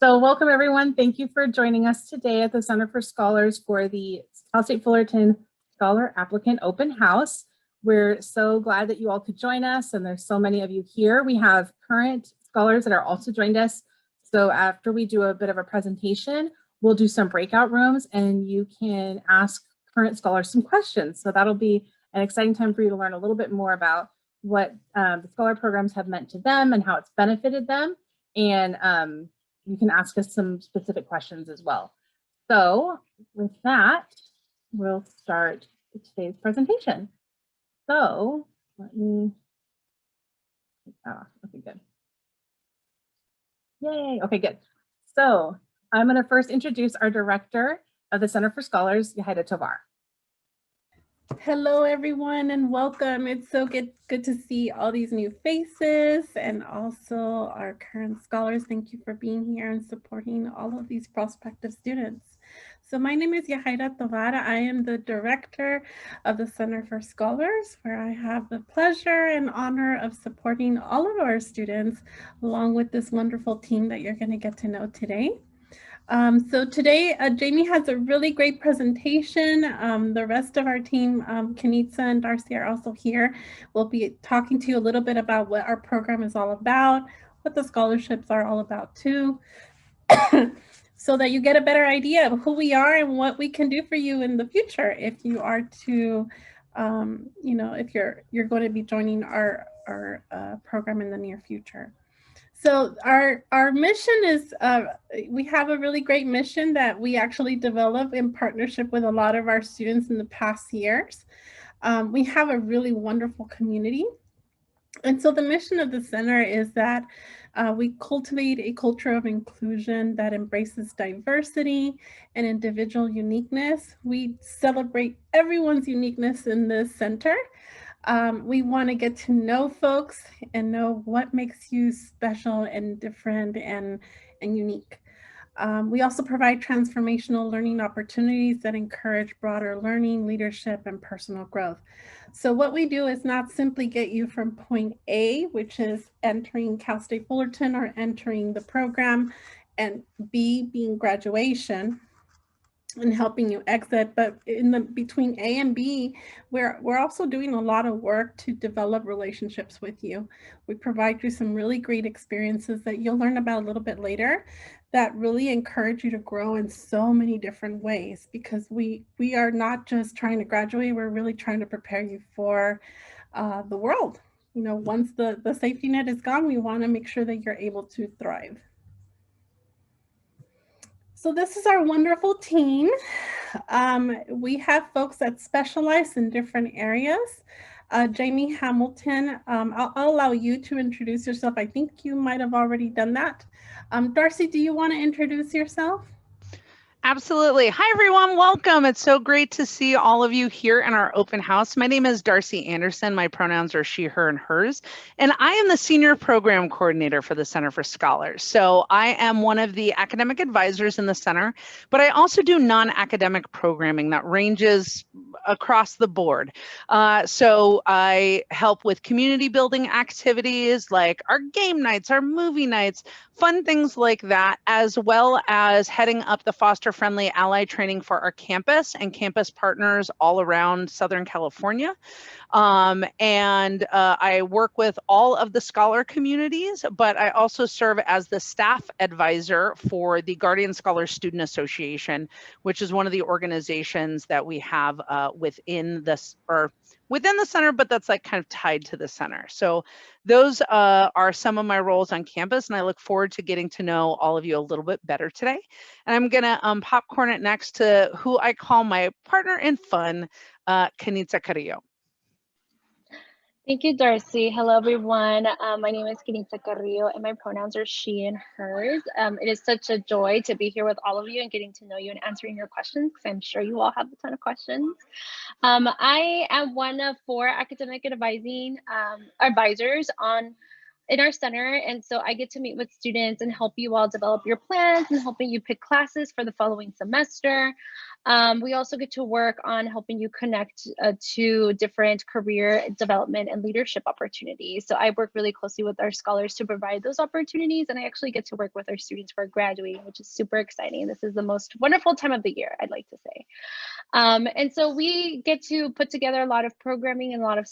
So welcome everyone. Thank you for joining us today at the Center for Scholars for the Cal State Fullerton Scholar Applicant Open House. We're so glad that you all could join us, and there's so many of you here. We have current scholars that are also joined us. So after we do a bit of a presentation, we'll do some breakout rooms and you can ask current scholars some questions. So that'll be an exciting time for you to learn a little bit more about what the scholar programs have meant to them and how it's benefited them. And you can ask us some specific questions as well. So with that, we'll start today's presentation. So let me, okay, good. Yay, okay, good. So I'm gonna first introduce our director of the Center for Scholars, Yahida Tovar. Hello, everyone, and welcome. It's so good to see all these new faces and also our current scholars. Thank you for being here and supporting all of these prospective students. So my name is Yahida Tovar. I am the director of the Center for Scholars, where I have the pleasure and honor of supporting all of our students along with this wonderful team that you're going to get to know today. So today, Jamie has a really great presentation. The rest of our team, Kenitsa and Darcy are also here. We'll be talking to you a little bit about what our program is all about, what the scholarships are all about too, so that you get a better idea of who we are and what we can do for you in the future if you are to, if you're going to be joining our program in the near future. So our mission is, we have a really great mission that we actually develop in partnership with a lot of our students in the past years. We have a really wonderful community. And so the mission of the center is that we cultivate a culture of inclusion that embraces diversity and individual uniqueness. We celebrate everyone's uniqueness in this center. We want to get to know folks and know what makes you special and different and unique. We also provide transformational learning opportunities that encourage broader learning, leadership, and personal growth. So what we do is not simply get you from point A, which is entering Cal State Fullerton or entering the program, and B being graduation and helping you exit, but in the between A and B, we're also doing a lot of work to develop relationships with you. We provide you some really great experiences that you'll learn about a little bit later that really encourage you to grow in so many different ways, because we are not just trying to graduate, we're really trying to prepare you for the world. You know, once the safety net is gone, we want to make sure that you're able to thrive. So this is our wonderful team. We have folks that specialize in different areas. Jamie Hamilton, I'll allow you to introduce yourself. I think you might have already done that. Darcy, do you want to introduce yourself? Absolutely. Hi, everyone. Welcome. It's so great to see all of you here in our open house. My name is Darcy Anderson. My pronouns are she, her, and hers. And I am the Senior Program Coordinator for the Center for Scholars. So I am one of the academic advisors in the center, but I also do non-academic programming that ranges across the board. So I help with community building activities like our game nights, our movie nights, fun things like that, as well as heading up the foster-friendly ally training for our campus and campus partners all around Southern California. I work with all of the scholar communities, but I also serve as the staff advisor for the Guardian Scholar Student Association, which is one of the organizations that we have within this, or within the center, but that's like kind of tied to the center. So those are some of my roles on campus, and I look forward to getting to know all of you a little bit better today. And I'm gonna popcorn it next to who I call my partner in fun, Kenitsa Carrillo. Thank you, Darcy. Hello, everyone. My name is Kenitsa Carrillo, and my pronouns are she and hers. It is such a joy to be here with all of you and getting to know you and answering your questions, because I'm sure you all have a ton of questions. I am one of 4 academic advisors in our center. And so I get to meet with students and help you all develop your plans and helping you pick classes for the following semester. We also get to work on helping you connect to different career development and leadership opportunities. So I work really closely with our scholars to provide those opportunities, and I actually get to work with our students who are graduating, which is super exciting. This is the most wonderful time of the year, I'd like to say. And so we get to put together a lot of programming and a lot of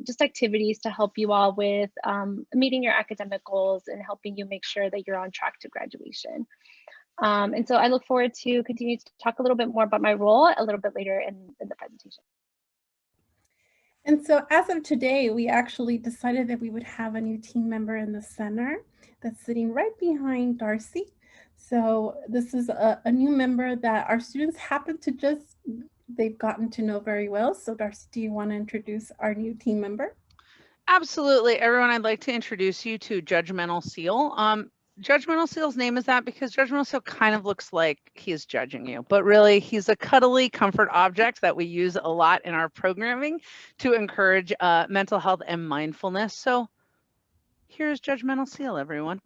just activities to help you all with meeting your academic goals and helping you make sure that you're on track to graduation. And so I look forward to continue to talk a little bit more about my role a little bit later in the presentation. And so as of today, we actually decided that we would have a new team member in the center that's sitting right behind Darcy. So this is a new member that our students happen to they've gotten to know very well. So Darcy, do you want to introduce our new team member? Absolutely. Everyone, I'd like to introduce you to Judgmental Seal. Judgmental Seal's name is that because Judgmental Seal kind of looks like he's judging you, but really he's a cuddly comfort object that we use a lot in our programming to encourage mental health and mindfulness. So here's Judgmental Seal, everyone.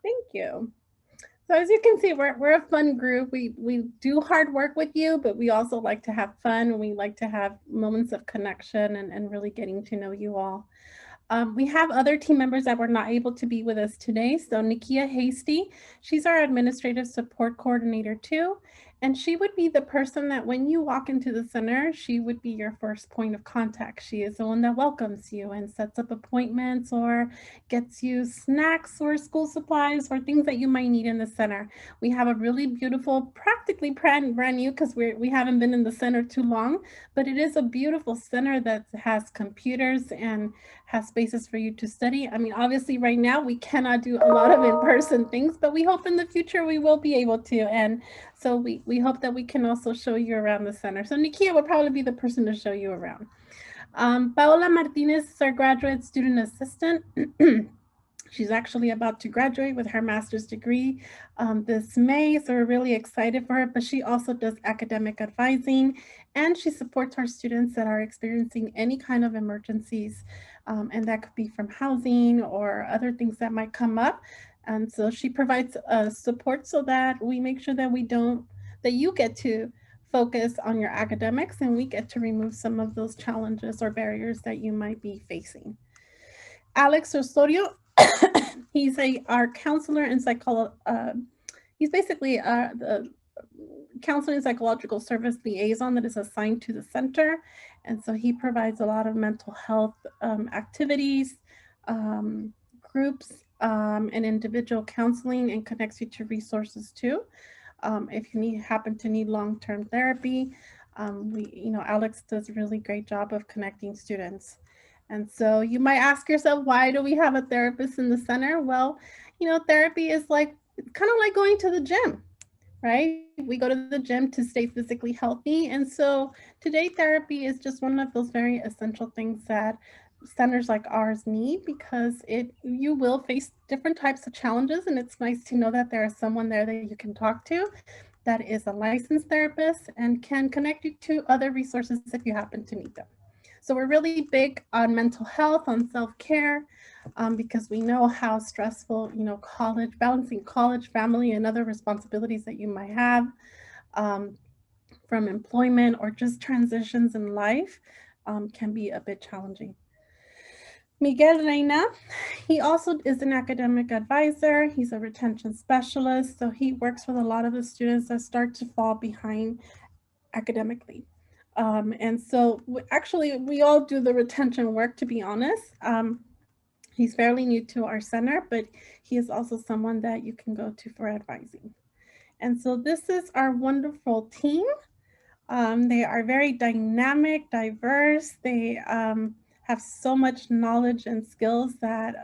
Thank you. So as you can see, we're a fun group. We do hard work with you, but we also like to have fun. We like to have moments of connection and really getting to know you all. We have other team members that were not able to be with us today. So Nikia Hasty, she's our administrative support coordinator too. And she would be the person that when you walk into the center, she would be your first point of contact. She is the one that welcomes you and sets up appointments or gets you snacks or school supplies or things that you might need in the center. We have a really beautiful, practically brand new, because we haven't been in the center too long, but it is a beautiful center that has computers and has spaces for you to study. I mean, obviously right now we cannot do a lot of in-person things, but we hope in the future we will be able to. And so we hope that we can also show you around the center. So Nikia will probably be the person to show you around. Paola Martinez is our graduate student assistant. She's actually about to graduate with her master's degree this May, so we're really excited for her, but she also does academic advising and she supports our students that are experiencing any kind of emergencies, and that could be from housing or other things that might come up. And so she provides support so that we make sure that that you get to focus on your academics and we get to remove some of those challenges or barriers that you might be facing. Alex Osorio, he's our counselor and he's basically the counseling and psychological service liaison that is assigned to the center. And so he provides a lot of mental health activities, groups, and individual counseling, and connects you to resources too. If you happen to need long-term therapy, Alex does a really great job of connecting students. And so you might ask yourself, why do we have a therapist in the center? Well, therapy is kind of like going to the gym, right? We go to the gym to stay physically healthy. And so today therapy is just one of those very essential things that centers like ours need, because you will face different types of challenges. And it's nice to know that there is someone there that you can talk to that is a licensed therapist and can connect you to other resources if you happen to need them. So we're really big on mental health, on self-care, because we know how stressful, balancing college, family, and other responsibilities that you might have from employment or just transitions in life can be a bit challenging. Miguel Reina, he also is an academic advisor. He's a retention specialist. So he works with a lot of the students that start to fall behind academically. And so actually we all do the retention work, to be honest. He's fairly new to our center, but he is also someone that you can go to for advising. And so this is our wonderful team. They are very dynamic, diverse. They have so much knowledge and skills that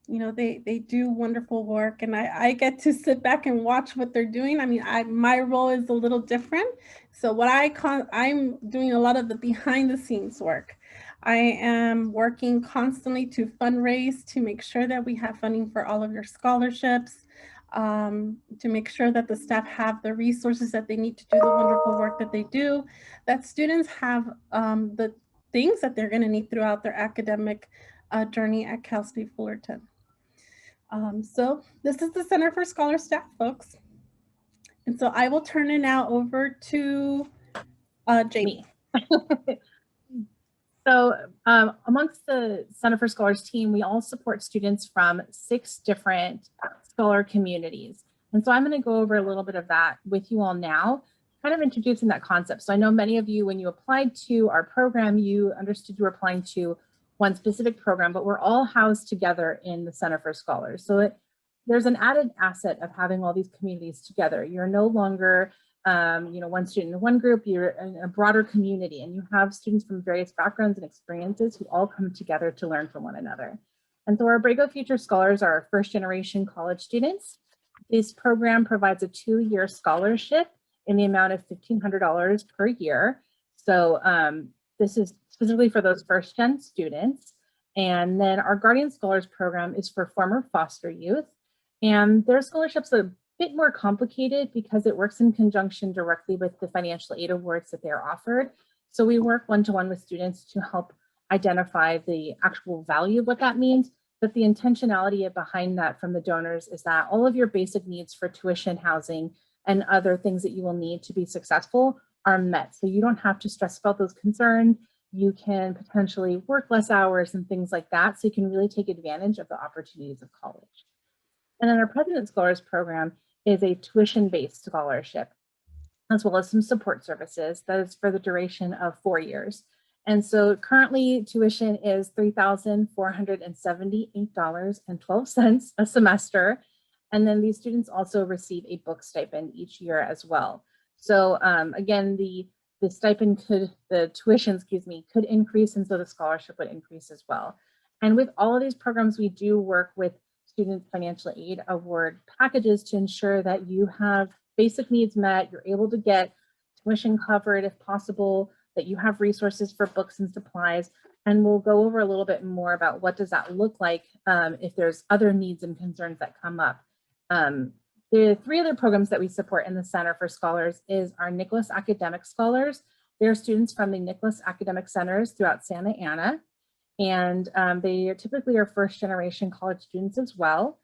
they do wonderful work, and I get to sit back and watch what they're doing. I mean, my role is a little different. So I'm doing a lot of the behind the scenes work. I am working constantly to fundraise, to make sure that we have funding for all of your scholarships, to make sure that the staff have the resources that they need to do the wonderful work that they do, that students have the things that they're going to need throughout their academic journey at Cal State Fullerton. So this is the Center for Scholar Staff, folks. And so I will turn it now over to Jamie. So amongst the Center for Scholars team, we all support students from 6 different scholar communities. And so I'm going to go over a little bit of that with you all now, kind of introducing that concept. So I know many of you, when you applied to our program, you understood you were applying to one specific program, but we're all housed together in the Center for Scholars. So there's an added asset of having all these communities together. You're no longer one student in one group, you're in a broader community, and you have students from various backgrounds and experiences who all come together to learn from one another. And so our Abrego Future Scholars are our first generation college students. This program provides a 2-year scholarship in the amount of $1,500 per year. So this is specifically for those first gen students. And then our Guardian Scholars program is for former foster youth. And their scholarships are a bit more complicated because it works in conjunction directly with the financial aid awards that they're offered. So we work one-to-one with students to help identify the actual value of what that means. But the intentionality behind that from the donors is that all of your basic needs for tuition, housing, and other things that you will need to be successful are met. So you don't have to stress about those concerns. You can potentially work less hours and things like that. So you can really take advantage of the opportunities of college. And then our President Scholars program is a tuition-based scholarship, as well as some support services that is for the duration of 4 years. And so currently tuition is $3,478.12 a semester. And then these students also receive a book stipend each year as well. So again, the tuition, could increase, and so the scholarship would increase as well. And with all of these programs, we do work with student financial aid award packages to ensure that you have basic needs met, you're able to get tuition covered if possible, that you have resources for books and supplies. And we'll go over a little bit more about what does that look like if there's other needs and concerns that come up. The 3 other programs that we support in the Center for Scholars is our Nicholas Academic Scholars. They're students from the Nicholas Academic Centers throughout Santa Ana. And they are typically our first generation college students as well.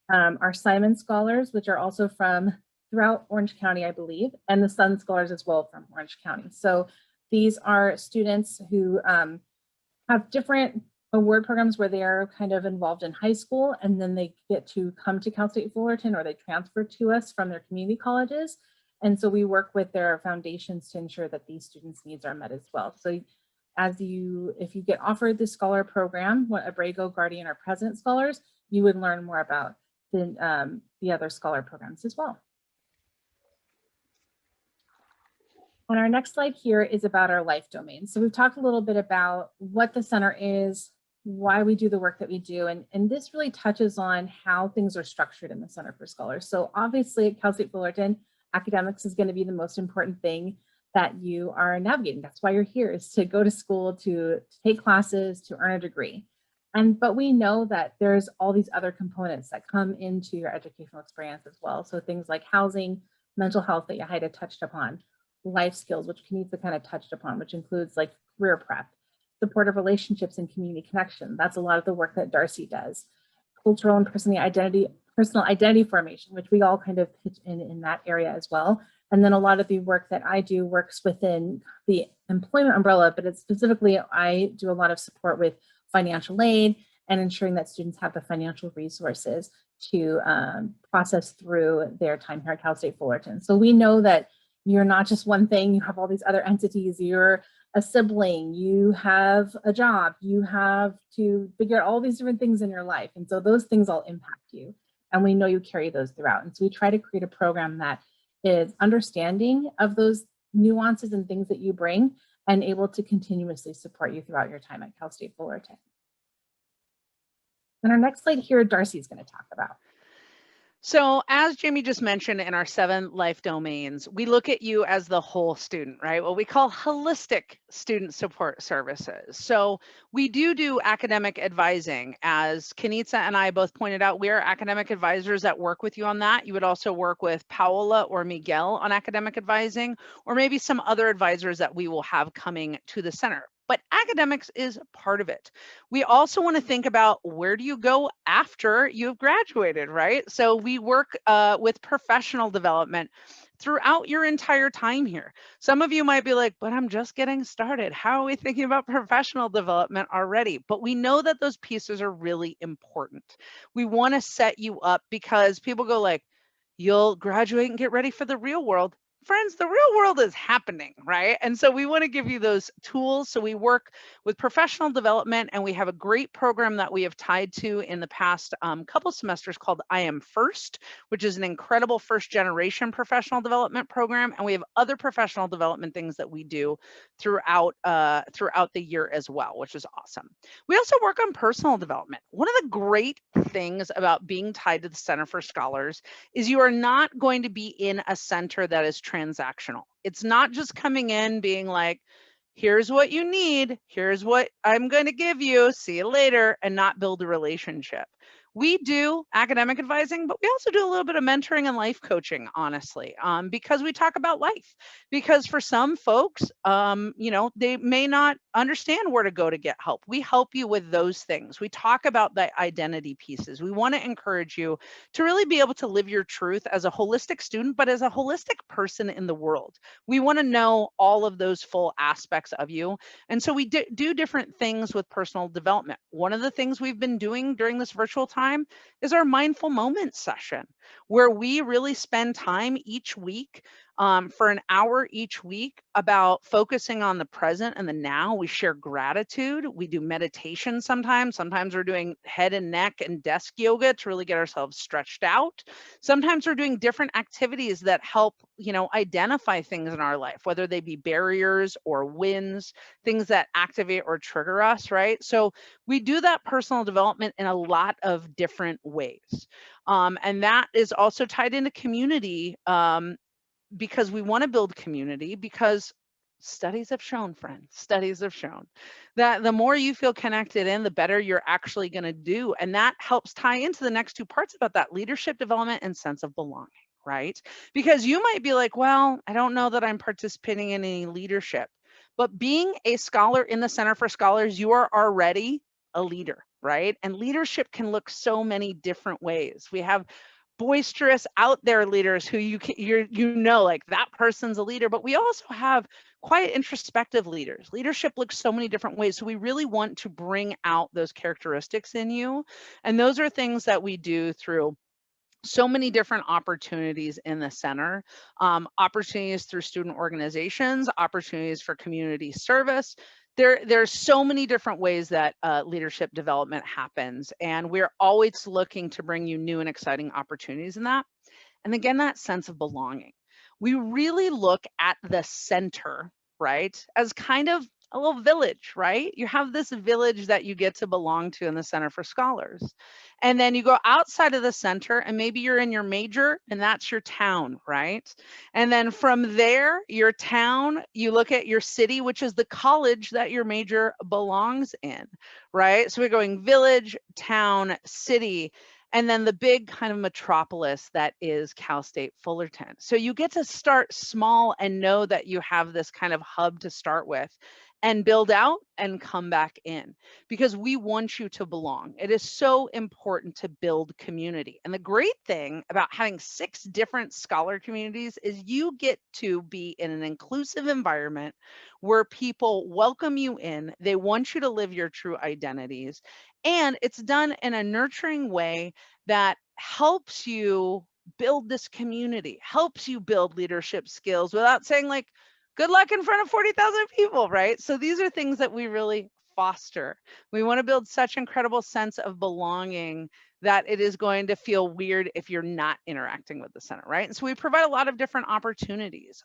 Our Simon Scholars, which are also from throughout Orange County, I believe, and the Sun Scholars as well from Orange County. So these are students who have different award programs where they are kind of involved in high school, and then they get to come to Cal State Fullerton, or they transfer to us from their community colleges. And so we work with their foundations to ensure that these students' needs are met as well. So if you get offered the scholar program, what Abrego, Guardian, or President Scholars, you would learn more about the other scholar programs as well. And our next slide here is about our life domain. So we've talked a little bit about what the center is, why we do the work that we do, and this really touches on how things are structured in the Center for Scholars. So obviously at Cal State Fullerton, academics is going to be the most important thing that you are navigating. That's why you're here, is to go to school, to take classes, to earn a degree. But we know that there's all these other components that come into your educational experience as well. So things like housing, mental health that Yahida touched upon, life skills, which Kenitsa kind of touched upon, which includes like career prep, supportive relationships and community connection. That's a lot of the work that Darcy does. Cultural and personal identity formation, which we all kind of pitch in that area as well. And then a lot of the work that I do works within the employment umbrella, but it's specifically, I do a lot of support with financial aid and ensuring that students have the financial resources to process through their time here at Cal State Fullerton. So we know that you're not just one thing, you have all these other entities, you're a sibling, you have a job, you have to figure out all these different things in your life. And so those things all impact you. And we know you carry those throughout. And so we try to create a program that is understanding of those nuances and things that you bring and able to continuously support you throughout your time at Cal State Fullerton. And our next slide here, Darcy is going to talk about. So as Jamie just mentioned, in our 7 life domains, we look at you as the whole student, right? What we call holistic student support services. So we do academic advising. As Kenitsa and I both pointed out, we are academic advisors that work with you on that. You would also work with Paola or Miguel on academic advising, or maybe some other advisors that we will have coming to the center. but academics is part of it. We also want to think about where do you go after you've graduated, right? So we work with professional development throughout your entire time here. Some of you might be like, but I'm just getting started. How are we thinking about professional development already? But we know that those pieces are really important. We want to set you up because people go like, you'll graduate and get ready for the real world. Friends, the real world is happening, right? And so we want to give you those tools. So we work with professional development, and we have a great program that we have tied to in the past couple semesters called I Am First, which is an incredible first generation professional development program. And we have other professional development things that we do throughout the year as well, which is awesome. We also work on personal development. One of the great things about being tied to the Center for Scholars is you are not going to be in a center that is transactional. It's not just coming in being like, here's what you need, here's what I'm going to give you, see you later, and not build a relationship. We do academic advising, but we also do a little bit of mentoring and life coaching, honestly, because we talk about life. Because for some folks, they may not understand where to go to get help. We help you with those things. We talk about the identity pieces. We want to encourage you to really be able to live your truth as a holistic student, but as a holistic person in the world. We want to know all of those full aspects of you. And so we do different things with personal development. One of the things we've been doing during this virtual time is our mindful moments session, where we really spend time each week for an hour each week about focusing on the present and the now. We share gratitude. We do meditation sometimes. Sometimes we're doing head and neck and desk yoga to really get ourselves stretched out. Sometimes we're doing different activities that help, identify things in our life, whether they be barriers or wins, things that activate or trigger us, right? So we do that personal development in a lot of different ways. And that is also tied into community, because we want to build community, because studies have shown, friends, studies have shown that the more you feel connected in, the better you're actually going to do. And that helps tie into the next two parts about that leadership development and sense of belonging, right? Because you might be like, well, I don't know that I'm participating in any leadership, but being a scholar in the Center for Scholars, you are already a leader, right? And leadership can look so many different ways. We have boisterous out there leaders who like that person's a leader, but we also have quiet introspective leaders. Leadership looks so many different ways. So we really want to bring out those characteristics in you. And those are things that we do through so many different opportunities in the center, opportunities through student organizations, opportunities for community service. There's so many different ways that leadership development happens, and we're always looking to bring you new and exciting opportunities in that. And again, that sense of belonging. We really look at the center, right, as kind of a little village, right? You have this village that you get to belong to in the Center for Scholars. And then you go outside of the center, and maybe you're in your major, and that's your town, right? And then from there, your town, you look at your city, which is the college that your major belongs in, right? So we're going village, town, city, and then the big kind of metropolis that is Cal State Fullerton. So you get to start small and know that you have this kind of hub to start with, and build out and come back in, because we want you to belong. It is so important to build community. And the great thing about having 6 different scholar communities is you get to be in an inclusive environment where people welcome you in. They want you to live your true identities. And it's done in a nurturing way that helps you build this community, helps you build leadership skills without saying like, good luck in front of 40,000 people, right? So these are things that we really foster. We want to build such incredible sense of belonging that it is going to feel weird if you're not interacting with the center, right? And so we provide a lot of different opportunities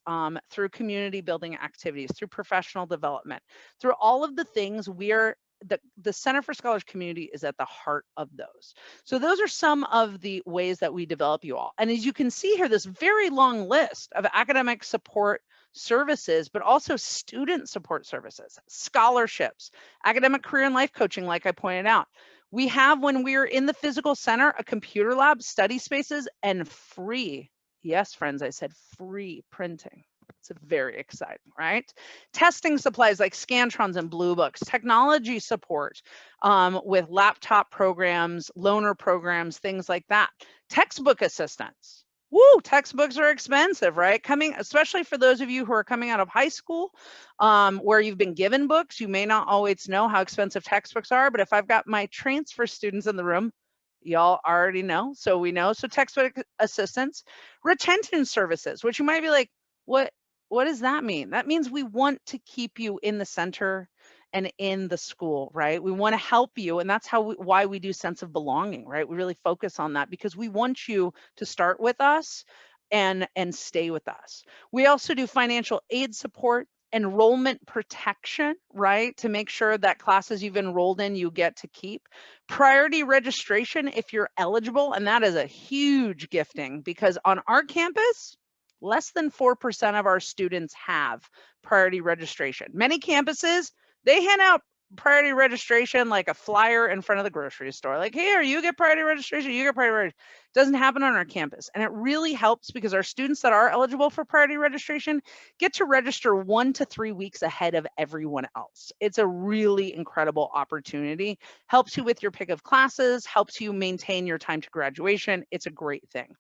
through community building activities, through professional development, through all of the things the Center for Scholars community is at the heart of those. So those are some of the ways that we develop you all. And as you can see here, this very long list of academic support services, but also student support services, scholarships, academic career and life coaching, like I pointed out. We have, when we're in the physical center, a computer lab, study spaces, and free, yes, friends, I said free printing. It's very exciting, right? Testing supplies like Scantrons and Blue Books, technology support with laptop programs, loaner programs, things like that. Textbook assistance. Woo, textbooks are expensive, right? Especially for those of you who are coming out of high school, where you've been given books, you may not always know how expensive textbooks are, but if I've got my transfer students in the room, y'all already know, so we know. So textbook assistance, retention services, which you might be like, what does that mean? That means we want to keep you in the center and in the school, right? We want to help you, and that's why we do sense of belonging, right? We really focus on that because we want you to start with us and stay with us. We also do financial aid support, enrollment protection, right? To make sure that classes you've enrolled in, you get to keep. Priority registration if you're eligible, and that is a huge gifting because on our campus, less than 4% of our students have priority registration. Many campuses, they hand out priority registration like a flyer in front of the grocery store. Like, here, you get priority registration, you get priority registration. It doesn't happen on our campus. And it really helps because our students that are eligible for priority registration get to register 1 to 3 weeks ahead of everyone else. It's a really incredible opportunity. Helps you with your pick of classes, helps you maintain your time to graduation. It's a great thing.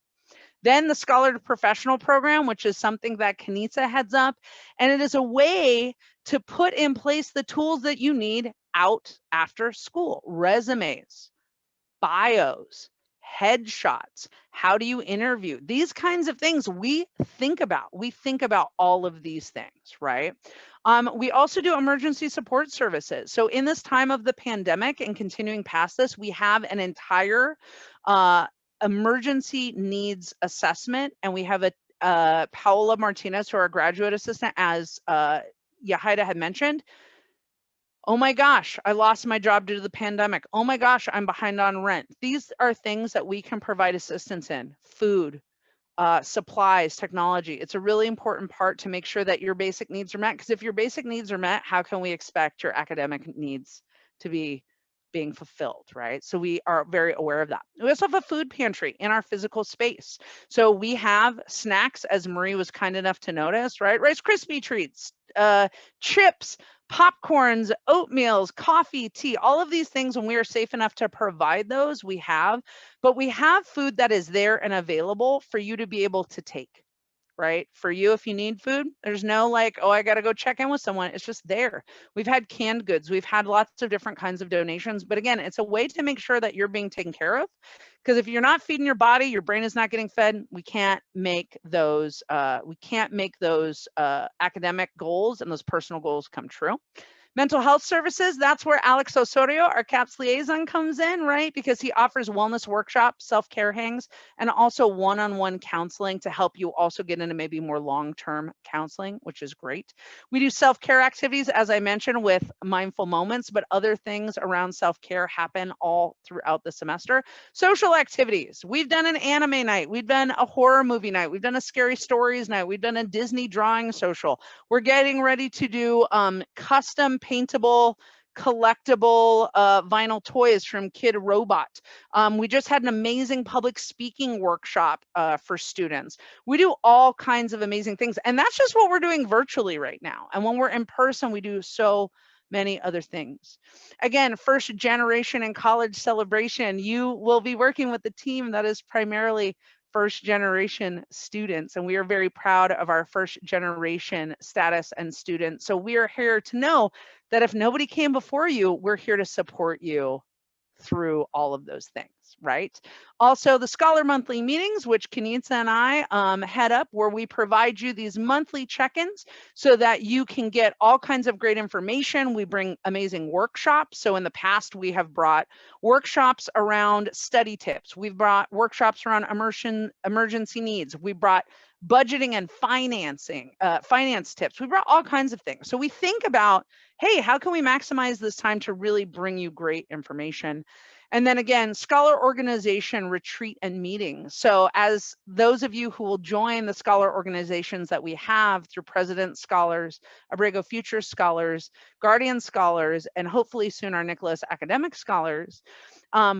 Then the Scholar to Professional program, which is something that Kanitsa heads up. And it is a way to put in place the tools that you need out after school. Resumes, bios, headshots. How do you interview? These kinds of things we think about. We think about all of these things, right? We also do emergency support services. So in this time of the pandemic and continuing past this, we have an entire emergency needs assessment, and we have a Paola Martinez, who are a graduate assistant, as Yahaira had mentioned. Oh my gosh, I lost my job due to the pandemic. Oh my gosh, I'm behind on rent. These are things that we can provide assistance in. Food, supplies, technology. It's a really important part to make sure that your basic needs are met, because if your basic needs are met, how can we expect your academic needs to be being fulfilled, right? So we are very aware of that. We also have a food pantry in our physical space. So we have snacks, as Marie was kind enough to notice, right? Rice Krispie treats, chips, popcorns, oatmeals, coffee, tea, all of these things, when we are safe enough to provide those, we have, but we have food that is there and available for you to be able to take. Right? For you, if you need food, there's no like, oh, I got to go check in with someone. It's just there. We've had canned goods. We've had lots of different kinds of donations. But again, it's a way to make sure that you're being taken care of. Because if you're not feeding your body, your brain is not getting fed. We can't make those academic goals and those personal goals come true. Mental health services, that's where Alex Osorio, our CAPS liaison, comes in, right? Because he offers wellness workshops, self-care hangs, and also one-on-one counseling to help you also get into maybe more long-term counseling, which is great. We do self-care activities, as I mentioned, with mindful moments, but other things around self-care happen all throughout the semester. Social activities, we've done an anime night, we've done a horror movie night, we've done a scary stories night, we've done a Disney drawing social. We're getting ready to do custom paintable, collectible vinyl toys from Kid Robot. We just had an amazing public speaking workshop for students. We do all kinds of amazing things. And that's just what we're doing virtually right now. And when we're in person, we do so many other things. Again, first generation and college celebration, you will be working with the team that is primarily first generation students, and we are very proud of our first generation status and students. So we are here to know that if nobody came before you, we're here to support you through all of those things, right? Also, the Scholar Monthly meetings, which Kanitsa and I head up, where we provide you these monthly check-ins so that you can get all kinds of great information. We bring amazing workshops. So in the past, we have brought workshops around study tips. We've brought workshops around emergency needs. We brought budgeting and finance tips. We brought all kinds of things. So we think about, hey, how can we maximize this time to really bring you great information? And then again, scholar organization, retreat, and meeting. So as those of you who will join the scholar organizations that we have through President Scholars, Abrego Future Scholars, Guardian Scholars, and hopefully soon our Nicholas Academic Scholars,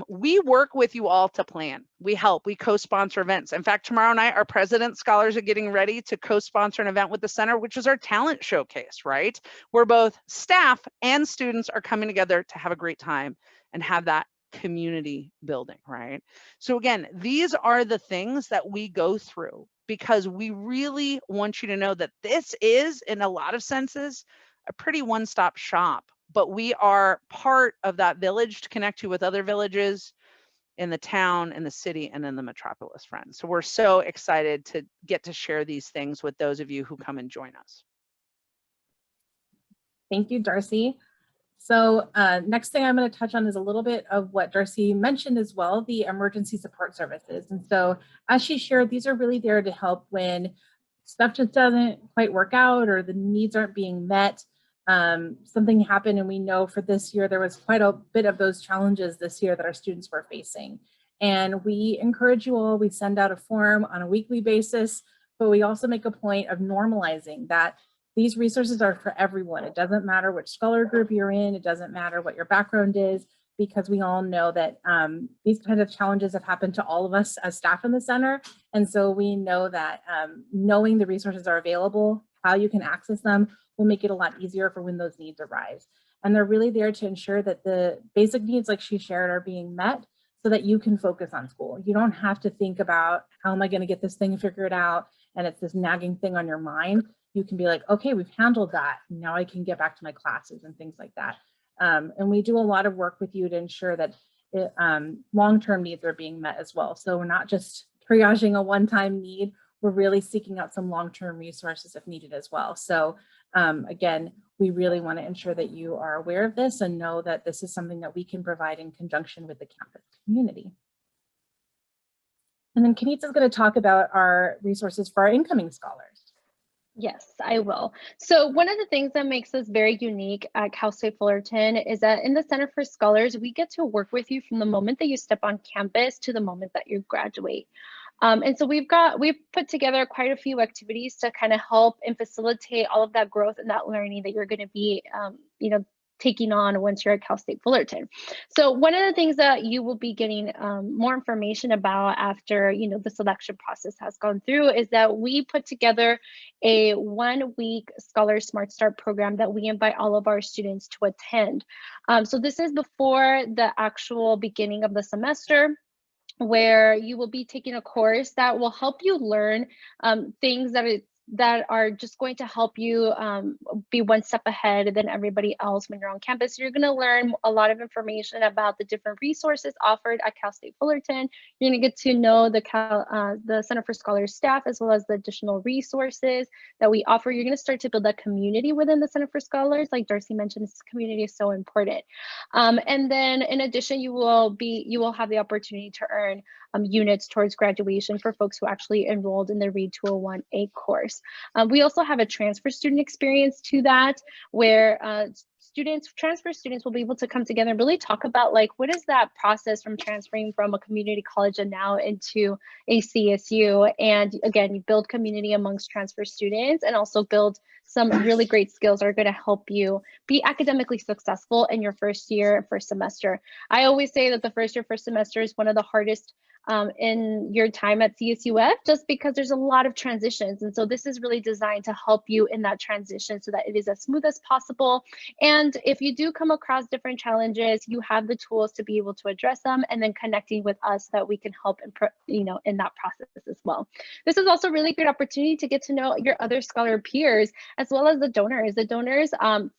we work with you all to plan. We help, we co-sponsor events. In fact, tomorrow night, our President Scholars are getting ready to co-sponsor an event with the center, which is our talent showcase, right? Where both staff and students are coming together to have a great time and have that community building, right? So again, these are the things that we go through because we really want you to know that this is, in a lot of senses, a pretty one-stop shop, but we are part of that village to connect you with other villages in the town, in the city, and in the metropolis, friends. So we're so excited to get to share these things with those of you who come and join us. Thank you, Darcy. So next thing I'm going to touch on is a little bit of what Darcy mentioned as well, the emergency support services. And so as she shared, these are really there to help when stuff just doesn't quite work out or the needs aren't being met. Something happened, and we know for this year, there was quite a bit of those challenges this year that our students were facing. And we encourage you all, we send out a form on a weekly basis, but we also make a point of normalizing that these resources are for everyone. It doesn't matter which scholar group you're in. It doesn't matter what your background is, because we all know that these kinds of challenges have happened to all of us as staff in the center. And so we know that knowing the resources are available, how you can access them, will make it a lot easier for when those needs arise. And they're really there to ensure that the basic needs, like she shared, are being met so that you can focus on school. You don't have to think about, how am I going to get this thing figured out? And it's this nagging thing on your mind. You can be like, okay, we've handled that. Now I can get back to my classes and things like that. And we do a lot of work with you to ensure that long-term needs are being met as well. So we're not just triaging a one-time need, we're really seeking out some long-term resources if needed as well. So again, we really want to ensure that you are aware of this and know that this is something that we can provide in conjunction with the campus community. And then Kenitsa is going to talk about our resources for our incoming scholars. Yes, I will. So one of the things that makes us very unique at Cal State Fullerton is that in the Center for Scholars, we get to work with you from the moment that you step on campus to the moment that you graduate. And so we've put together quite a few activities to kind of help and facilitate all of that growth and that learning that you're going to be, taking on once you're at Cal State Fullerton. So one of the things that you will be getting more information about after the selection process has gone through is that we put together a 1-week Scholar Smart Start program that we invite all of our students to attend. So this is before the actual beginning of the semester, where you will be taking a course that will help you learn things that are just going to help you be one step ahead than everybody else when you're on campus. You're going to learn a lot of information about the different resources offered at Cal State Fullerton. You're going to get to know the Center for Scholars staff, as well as the additional resources that we offer. You're going to start to build that community within the Center for Scholars. Like Darcy mentioned, this community is so important. And then in addition, you will have the opportunity to earn units towards graduation for folks who actually enrolled in the Read 201A course. We also have a transfer student experience to that, where transfer students will be able to come together and really talk about, like, what is that process from transferring from a community college and now into a CSU. And again, you build community amongst transfer students and also build some really great skills that are going to help you be academically successful in your first year, first semester. I always say that the first year, first semester is one of the hardest in your time at CSUF, just because there's a lot of transitions. And so this is really designed to help you in that transition so that it is as smooth as possible. And if you do come across different challenges, you have the tools to be able to address them, and then connecting with us so that we can help in that process as well. This is also a really great opportunity to get to know your other scholar peers, as well as the donors. The donors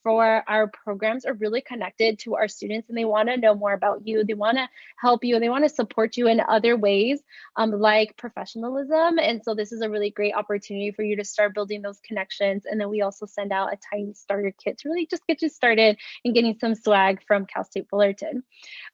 for our programs are really connected to our students, and they want to know more about you. They want to help you, and they want to support you in other ways, like professionalism. And so this is a really great opportunity for you to start building those connections. And then we also send out a tiny starter kit to really just get you started in getting some swag from Cal State Fullerton.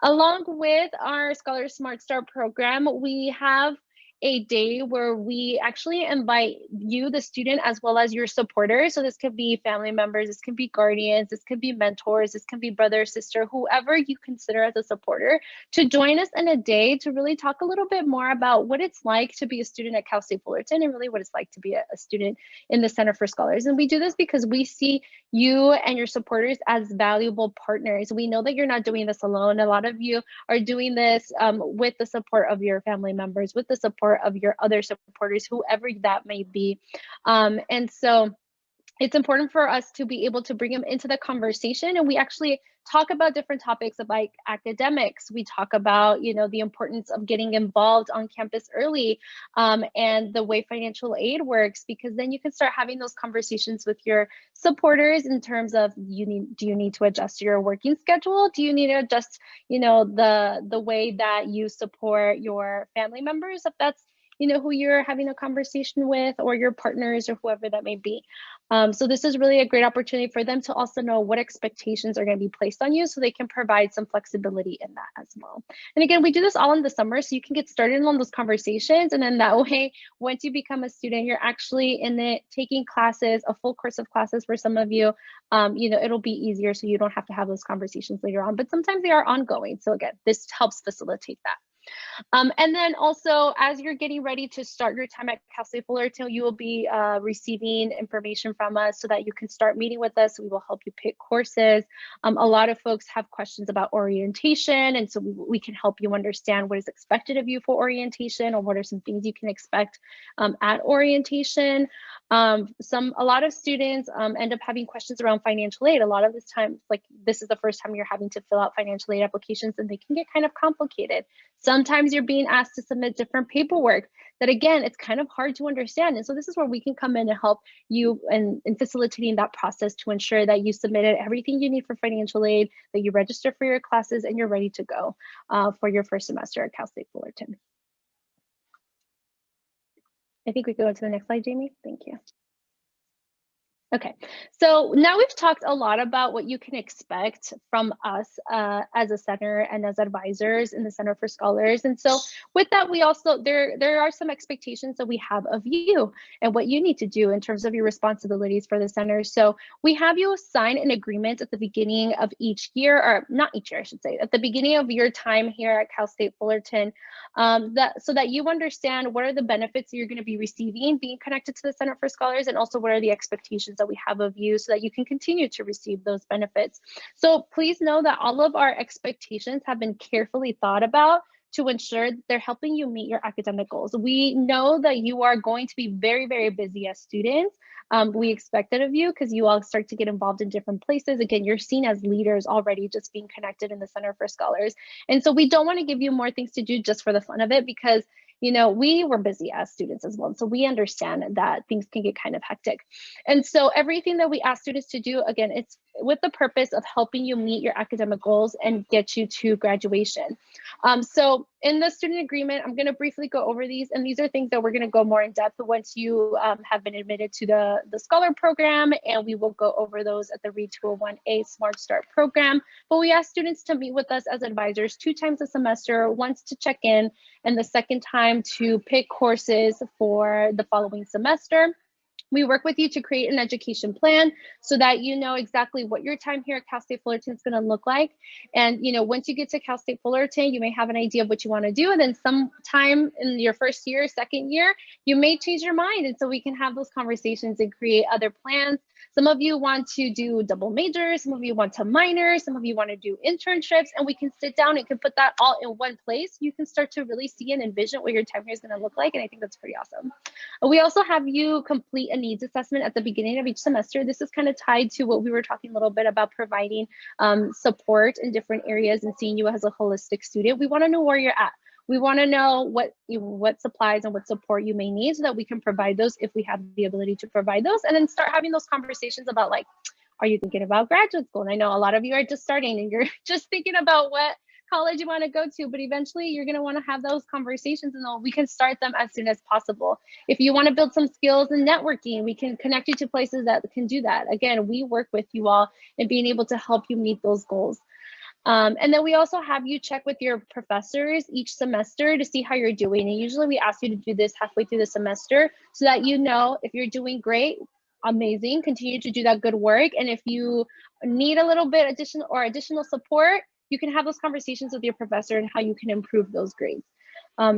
Along with our Scholar Smart Start program, we have a day where we actually invite you, the student, as well as your supporters. So this could be family members, this could be guardians, this could be mentors, this could be brother, sister, whoever you consider as a supporter, to join us in a day to really talk a little bit more about what it's like to be a student at Cal State Fullerton and really what it's like to be a student in the Center for Scholars. And we do this because we see you and your supporters as valuable partners. We know that you're not doing this alone. A lot of you are doing this with the support of your family members, with the support of your other supporters, whoever that may be. And so it's important for us to be able to bring them into the conversation, and we actually talk about different topics of like academics. We talk about, you know, the importance of getting involved on campus early, and the way financial aid works, because then you can start having those conversations with your supporters in terms of do you need to adjust your working schedule? Do you need to adjust, you know, the way that you support your family members, if that's, you know, who you're having a conversation with, or your partners, or whoever that may be. So this is really a great opportunity for them to also know what expectations are going to be placed on you, so they can provide some flexibility in that as well. And again, we do this all in the summer, so you can get started on those conversations. And then that way, once you become a student, you're actually in it taking classes, a full course of classes for some of you. You know, it'll be easier, so you don't have to have those conversations later on, but sometimes they are ongoing. So again, this helps facilitate that. And then also, as you're getting ready to start your time at Cal State Fullerton, you will be receiving information from us so that you can start meeting with us. We will help you pick courses. A lot of folks have questions about orientation, and so we can help you understand what is expected of you for orientation, or what are some things you can expect at orientation. A lot of students end up having questions around financial aid. A lot of this time, like this is the first time you're having to fill out financial aid applications, and they can get kind of complicated. Sometimes you're being asked to submit different paperwork that, again, it's kind of hard to understand. And so this is where we can come in and help you in facilitating that process to ensure that you submitted everything you need for financial aid, that you register for your classes, and you're ready to go for your first semester at Cal State Fullerton. I think we go to the next slide, Jamie. Thank you. Okay, so now we've talked a lot about what you can expect from us as a center and as advisors in the Center for Scholars. And so with that, we also, there are some expectations that we have of you and what you need to do in terms of your responsibilities for the center. So we have you sign an agreement at the beginning of each year, or not each year, I should say, at the beginning of your time here at Cal State Fullerton, so that you understand what are the benefits that you're going to be receiving being connected to the Center for Scholars, and also what are the expectations that we have of you so that you can continue to receive those benefits. So please know that all of our expectations have been carefully thought about to ensure that they're helping you meet your academic goals. We know that you are going to be very, very busy as students. We expect it of you because you all start to get involved in different places. Again, you're seen as leaders already just being connected in the Center for Scholars. And so we don't want to give you more things to do just for the fun of it, because you know, we were busy as students as well. So we understand that things can get kind of hectic. And so everything that we ask students to do, again, it's with the purpose of helping you meet your academic goals and get you to graduation. So in the student agreement, I'm going to briefly go over these, and these are things that we're going to go more in depth once you have been admitted to the Scholar Program, and we will go over those at the READ 201A Smart Start program. But we ask students to meet with us as advisors 2 times a semester, once to check in, and the second time to pick courses for the following semester. We work with you to create an education plan so that you know exactly what your time here at Cal State Fullerton is going to look like. And, you know, once you get to Cal State Fullerton, you may have an idea of what you want to do. And then sometime in your first year, second year, you may change your mind. And so we can have those conversations and create other plans. Some of you want to do double majors, some of you want to minor, some of you want to do internships, and we can sit down and can put that all in one place. You can start to really see and envision what your time here is going to look like. And I think that's pretty awesome. We also have you complete a needs assessment at the beginning of each semester. This is kind of tied to what we were talking a little bit about, providing support in different areas and seeing you as a holistic student. We want to know where you're at. We want to know what supplies and what support you may need so that we can provide those if we have the ability to provide those, and then start having those conversations about, like, are you thinking about graduate school? And I know a lot of you are just starting and you're just thinking about what college you want to go to, but eventually you're going to want to have those conversations, and we can start them as soon as possible. If you want to build some skills in networking, we can connect you to places that can do that. Again, we work with you all in being able to help you meet those goals. And then we also have you check with your professors each semester to see how you're doing. And usually we ask you to do this halfway through the semester so that you know if you're doing great, amazing, continue to do that good work. And if you need a little bit additional support, you can have those conversations with your professor and how you can improve those grades.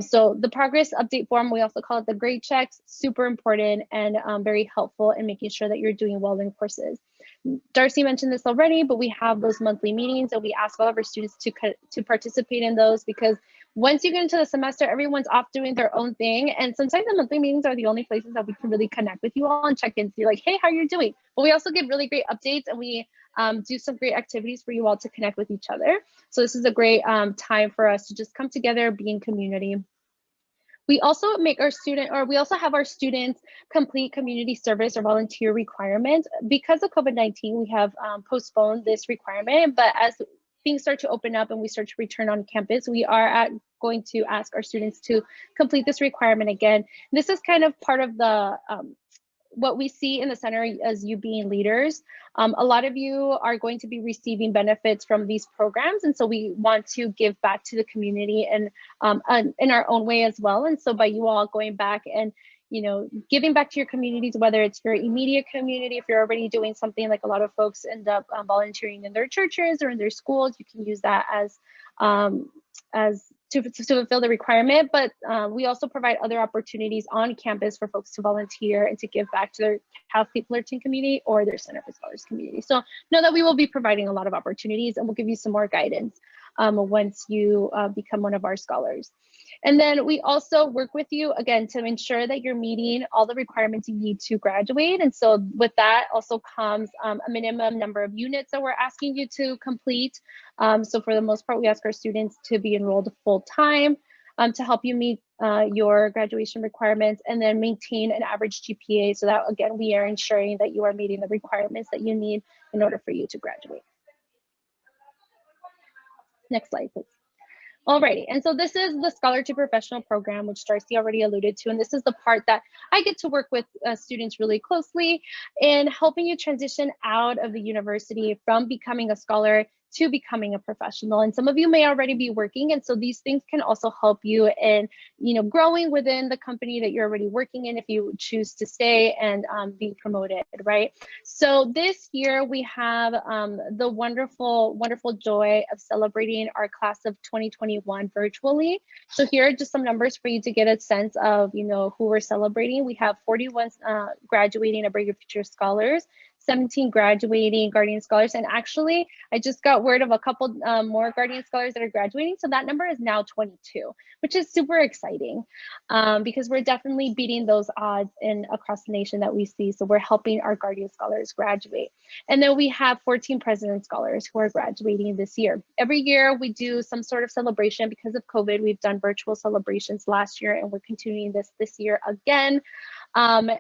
So the progress update form, we also call it the grade checks, super important and very helpful in making sure that you're doing well in courses. Darcy mentioned this already, but we have those monthly meetings and we ask all of our students to participate in those, because once you get into the semester, everyone's off doing their own thing. And sometimes the monthly meetings are the only places that we can really connect with you all and check in, see like, hey, how are you doing? But we also give really great updates and we do some great activities for you all to connect with each other. So this is a great time for us to just come together, be in community. We also have our students complete community service or volunteer requirements. Because of COVID-19, we have postponed this requirement, but as things start to open up and we start to return on campus, we are going to ask our students to complete this requirement again. This is kind of part of the what we see in the center as you being leaders. A lot of you are going to be receiving benefits from these programs. And so we want to give back to the community and in our own way as well. And so by you all going back and, you know, giving back to your communities, whether it's your immediate community, if you're already doing something, like a lot of folks end up volunteering in their churches or in their schools, you can use that as to fulfill the requirement. But we also provide other opportunities on campus for folks to volunteer and to give back to their Cal State Fullerton community or their Center for Scholars community. So know that we will be providing a lot of opportunities and we'll give you some more guidance once you become one of our scholars. And then we also work with you again to ensure that you're meeting all the requirements you need to graduate. And so with that also comes a minimum number of units that we're asking you to complete. So for the most part, we ask our students to be enrolled full time to help you meet your graduation requirements, and then maintain an average GPA so that, again, we are ensuring that you are meeting the requirements that you need in order for you to graduate. Next slide, please. Alrighty, and so this is the Scholar to Professional program, which Darcy already alluded to, and this is the part that I get to work with students really closely in helping you transition out of the university from becoming a scholar to becoming a professional. And some of you may already be working, and so these things can also help you in, you know, growing within the company that you're already working in if you choose to stay and be promoted, right? So this year we have the wonderful joy of celebrating our class of 2021 virtually. So here are just some numbers for you to get a sense of, you know, who we're celebrating. We have 41 graduating Abrego Future Scholars, 17 graduating Guardian Scholars, and actually I just got word of a couple more Guardian Scholars that are graduating, so that number is now 22, which is super exciting because we're definitely beating those odds across the nation that we see. So we're helping our Guardian Scholars graduate. And then we have 14 President Scholars who are graduating this year. Every year we do some sort of celebration. Because of COVID, we've done virtual celebrations last year, and we're continuing this year again,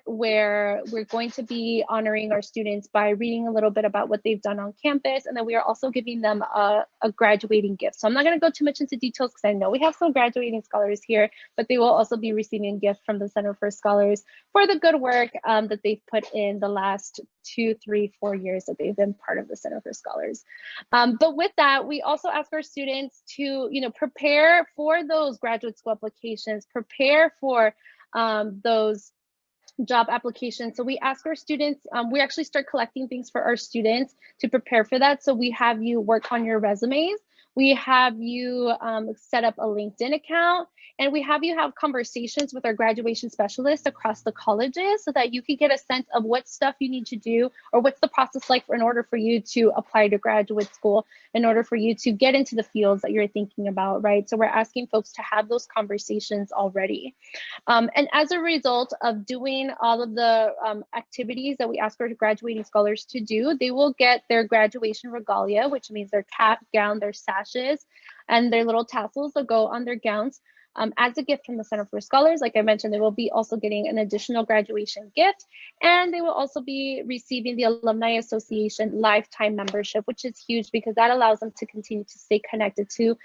where we're going to be honoring our students by reading a little bit about what they've done on campus, and then we are also giving them a graduating gift. So I'm not going to go too much into details because I know we have some graduating scholars here, but they will also be receiving a gift from the Center for Scholars for the good work that they've put in the last 2, 3, 4 years that they've been part of the Center for Scholars. But with that, we also ask our students to, you know, prepare for those graduate school applications, prepare for those job applications. So we ask our students, we actually start collecting things for our students to prepare for that. So we have you work on your resumes. We have you set up a LinkedIn account, and we have you have conversations with our graduation specialists across the colleges so that you can get a sense of what stuff you need to do or what's the process like in order for you to apply to graduate school, in order for you to get into the fields that you're thinking about, right? So we're asking folks to have those conversations already. And as a result of doing all of the activities that we ask our graduating scholars to do, they will get their graduation regalia, which means their cap, gown, their sashes, and their little tassels that go on their gowns as a gift from the Center for Scholars. Like I mentioned, they will be also getting an additional graduation gift, and they will also be receiving the Alumni Association lifetime membership, which is huge because that allows them to continue to stay connected to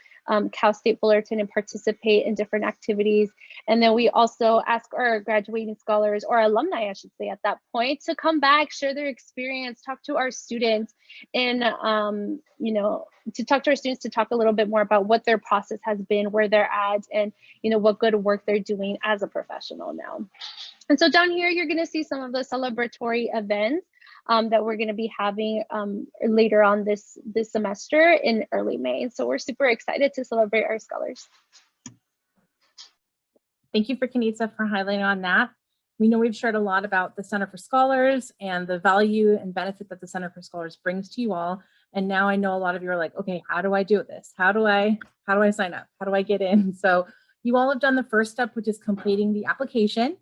Cal State Fullerton and participate in different activities. And then we also ask our graduating scholars, or alumni, I should say, at that point, to come back, share their experience, talk to our students, and to talk a little bit more about what their process has been, where they're at, and what good work they're doing as a professional now. And so down here, you're going to see some of the celebratory events that we're going to be having later on this semester in early May. So we're super excited to celebrate our scholars. Thank you for Kenitsa for highlighting on that. We know we've shared a lot about the Center for Scholars and the value and benefit that the Center for Scholars brings to you all. And now I know a lot of you are like, okay, how do I do this? How do I sign up? How do I get in? So you all have done the first step, which is completing the application.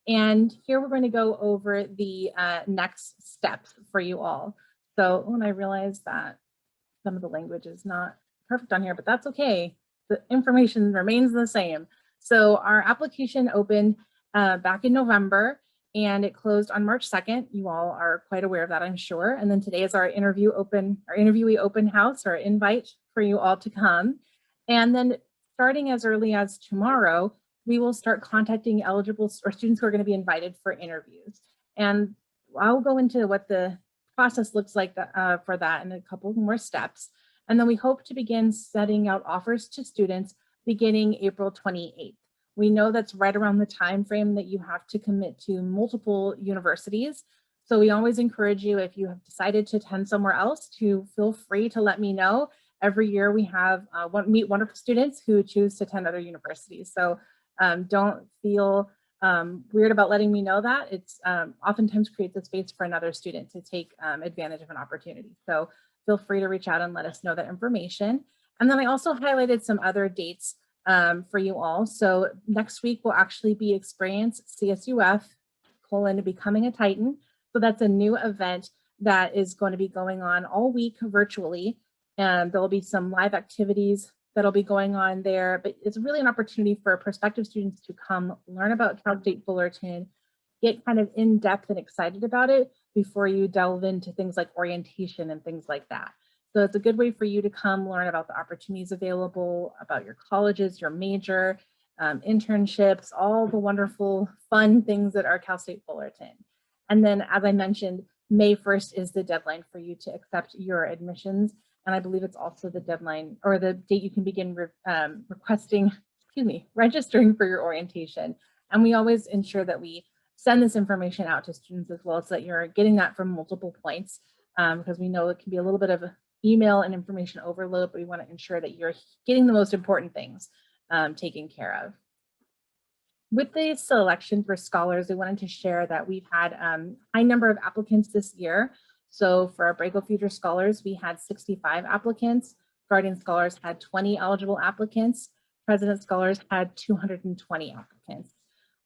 And here we're going to go over the next steps for you all. So when I realize that some of the language is not perfect on here, but that's okay. The information remains the same. So our application opened back in November and it closed on March 2nd. You all are quite aware of that, I'm sure. And then today is our interviewee open house, or invite for you all to come. And then starting as early as tomorrow, we will start contacting eligible or students who are going to be invited for interviews. And I'll go into what the process looks like for that in a couple more steps. And then we hope to begin setting out offers to students beginning April 28th. We know that's right around the time frame that you have to commit to multiple universities. So we always encourage you, if you have decided to attend somewhere else, to feel free to let me know. Every year we have meet wonderful students who choose to attend other universities. So don't feel weird about letting me know that. It's oftentimes creates a space for another student to take advantage of an opportunity. So feel free to reach out and let us know that information. And then I also highlighted some other dates for you all. So next week will actually be Experience CSUF, Becoming a Titan. So that's a new event that is going to be going on all week virtually. And there'll be some live activities that'll be going on there, but it's really an opportunity for prospective students to come learn about Cal State Fullerton, get kind of in depth and excited about it before you delve into things like orientation and things like that. So it's a good way for you to come learn about the opportunities available, about your colleges, your major, internships, all the wonderful fun things that are Cal State Fullerton. And then, as I mentioned, May 1st is the deadline for you to accept your admissions. And I believe it's also the deadline or the date you can begin registering for your orientation. And we always ensure that we send this information out to students as well, so that you're getting that from multiple points, because we know it can be a little bit of email and information overload, but we want to ensure that you're getting the most important things taken care of. With the selection for scholars, I wanted to share that we've had a high number of applicants this year. So for our Abrego Future Scholars, we had 65 applicants. Guardian Scholars had 20 eligible applicants. President Scholars had 220 applicants.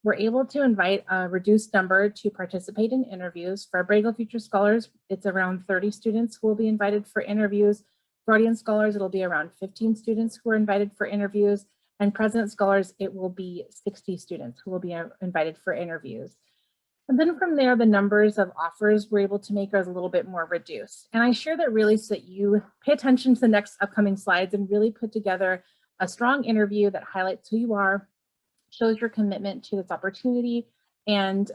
We're able to invite a reduced number to participate in interviews. For Abrego Future Scholars, it's around 30 students who will be invited for interviews. Guardian Scholars, it'll be around 15 students who are invited for interviews. And President Scholars, it will be 60 students who will be invited for interviews. And then from there, the numbers of offers we're able to make are a little bit more reduced. And I share that really so that you pay attention to the next upcoming slides and really put together a strong interview that highlights who you are, shows your commitment to this opportunity, and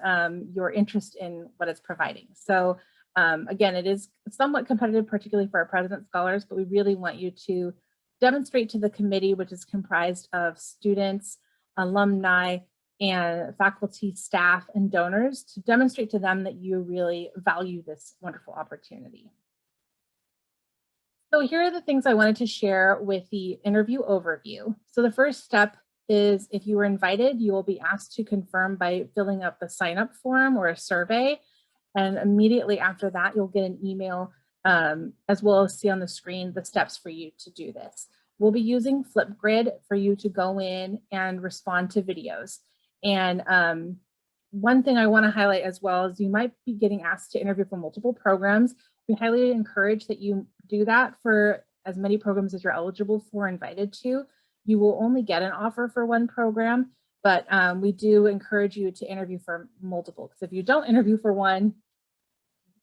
your interest in what it's providing. So again, it is somewhat competitive, particularly for our President Scholars, but we really want you to demonstrate to the committee, which is comprised of students, alumni, and faculty, staff, and donors, to demonstrate to them that you really value this wonderful opportunity. So here are the things I wanted to share with the interview overview. So the first step is, if you were invited, you will be asked to confirm by filling up the sign-up form or a survey. And immediately after that, you'll get an email, as well as see on the screen the steps for you to do this. We'll be using Flipgrid for you to go in and respond to videos. And one thing I want to highlight as well is you might be getting asked to interview for multiple programs. We highly encourage that you do that for as many programs as you're eligible for, invited to. You will only get an offer for one program, but we do encourage you to interview for multiple, because if you don't interview for one,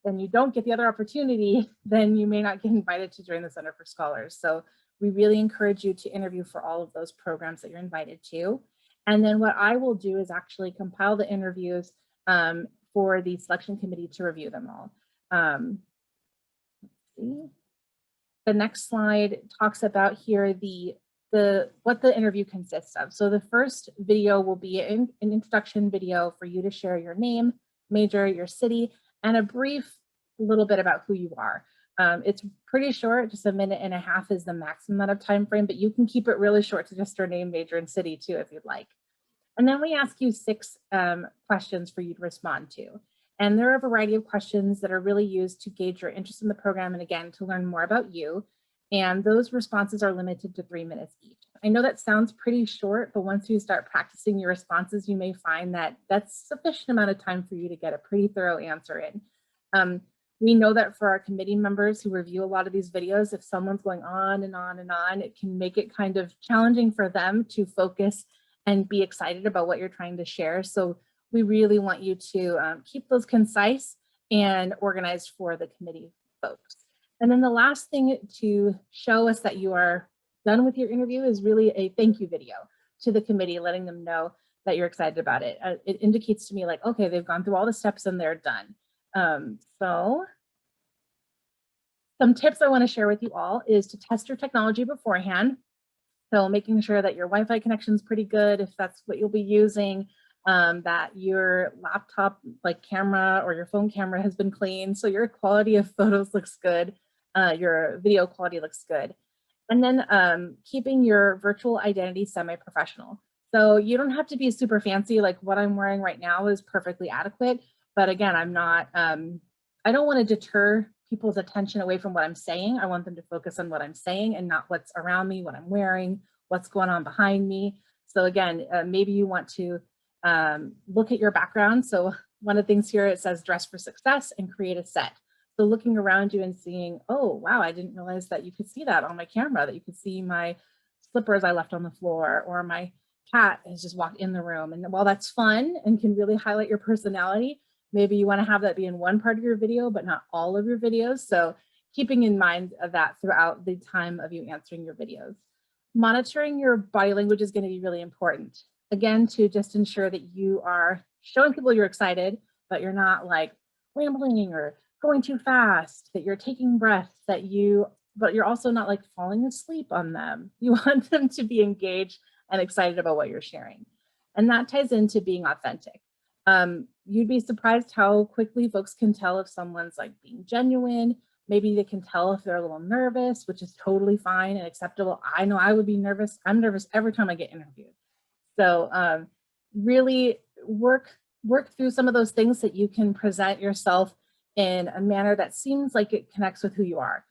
then you don't get the other opportunity, then you may not get invited to join the Center for Scholars. So We really encourage you to interview for all of those programs that you're invited to. And then what I will do is actually compile the interviews for the selection committee to review them all. Let's see. The next slide talks about here what the interview consists of. So the first video will be an introduction video for you to share your name, major, your city, and a brief little bit about who you are. It's pretty short, just 1.5 minutes is the maximum amount of time frame, but you can keep it really short to just your name, major, and city too, if you'd like. And then we ask you 6 questions for you to respond to. And there are a variety of questions that are really used to gauge your interest in the program and again, to learn more about you. And those responses are limited to 3 minutes each. I know that sounds pretty short, but once you start practicing your responses, you may find that that's sufficient amount of time for you to get a pretty thorough answer in. We know that for our committee members who review a lot of these videos, if someone's going on and on and on, it can make it kind of challenging for them to focus and be excited about what you're trying to share. So we really want you to keep those concise and organized for the committee folks. And then the last thing to show us that you are done with your interview is really a thank you video to the committee, letting them know that you're excited about it. It indicates to me like, okay, they've gone through all the steps and they're done. So some tips I want to share with you all is to test your technology beforehand. So making sure that your Wi-Fi connection is pretty good if that's what you'll be using, that your laptop like camera or your phone camera has been cleaned, so your quality of photos looks good, your video quality looks good. And then keeping your virtual identity semi-professional. So you don't have to be super fancy, like what I'm wearing right now is perfectly adequate. But again, I'm not, I don't want to deter people's attention away from what I'm saying. I want them to focus on what I'm saying and not what's around me, what I'm wearing, what's going on behind me. So again, maybe you want to look at your background. So one of the things here, it says dress for success and create a set. So looking around you and seeing, oh, wow, I didn't realize that you could see that on my camera, that you could see my slippers I left on the floor, or my cat has just walked in the room. And while that's fun and can really highlight your personality, maybe you want to have that be in one part of your video, but not all of your videos. So keeping in mind of that throughout the time of you answering your videos. Monitoring your body language is going to be really important. Again, to just ensure that you are showing people you're excited, but you're not like rambling or going too fast, that you're taking breaths, but you're also not like falling asleep on them. You want them to be engaged and excited about what you're sharing. And that ties into being authentic. You'd be surprised how quickly folks can tell if someone's like being genuine. Maybe they can tell if they're a little nervous, which is totally fine and acceptable. I know I would be nervous. I'm nervous every time I get interviewed. So really work through some of those things that you can present yourself in a manner that seems like it connects with who you are.